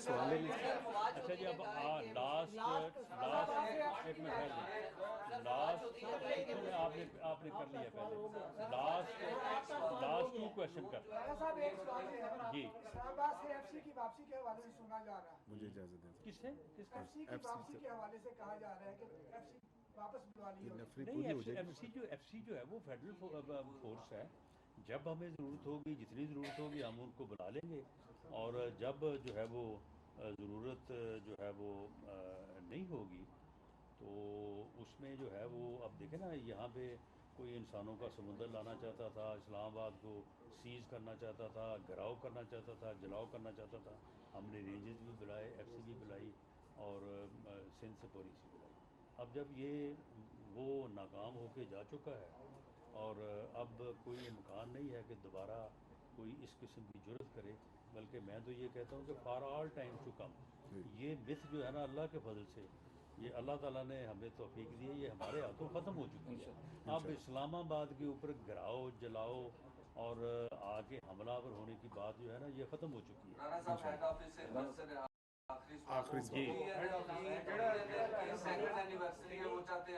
سوال لینے اچھا جی اب لاسٹ ایک منٹ لاسٹ آپ نے کر لیا پہلے لاسٹ 2 کویشچن کر جی اسلام آباد سے ایف سی کی واپسی کے حوالے سے سنا جا رہا ہے، مجھے اجازت دیں کس سے کس کا ایف سی کی واپسی کے حوالے سے کہا جا رہا ہے کہ ایف سی واپس بلا لی ہوگی۔ نفری نہیں پوری ہو جائے ایف سی جو ہے وہ فیڈرل فورس ہے، جب ہمیں ضرورت ہوگی جتنی ضرورت ہوگی ہم ان کو بلا لیں گے، اور جب جو ہے وہ ضرورت جو ہے وہ نہیں ہوگی تو اس میں جو ہے وہ اب دیکھیں نا یہاں پہ کوئی انسانوں کا سمندر لانا چاہتا تھا، اسلام آباد کو سیز کرنا چاہتا تھا، گھراؤ کرنا چاہتا تھا، جلاؤ کرنا چاہتا تھا، ہم نے رینجز بھی بلائے، ایف سی بھی بلائی اور سندھ سے پولیس بھی بلائی۔ اب جب یہ وہ ناکام ہو کے جا چکا ہے اور اب کوئی امکان نہیں ہے کہ دوبارہ کوئی اس قسم کی جرت کرے، بلکہ میں تو یہ کہتا ہوں کہ for all time to come یہ متھ جو ہے نا اللہ کے فضل سے یہ اللہ تعالیٰ نے ہمیں توفیق دی ہے، یہ ہمارے ہاتھوں ختم ہو چکی ہے۔ اب اسلام آباد کے اوپر گراؤ جلاؤ اور آگے حملہ آور ہونے کی بات جو ہے نا یہ ختم ہو چکی ہے۔ رانا صاحب ہیڈ آفس سے آخری سوال آخری جی سوال سیکنڈ اینیورسری ہے وہ چاہتے ہیں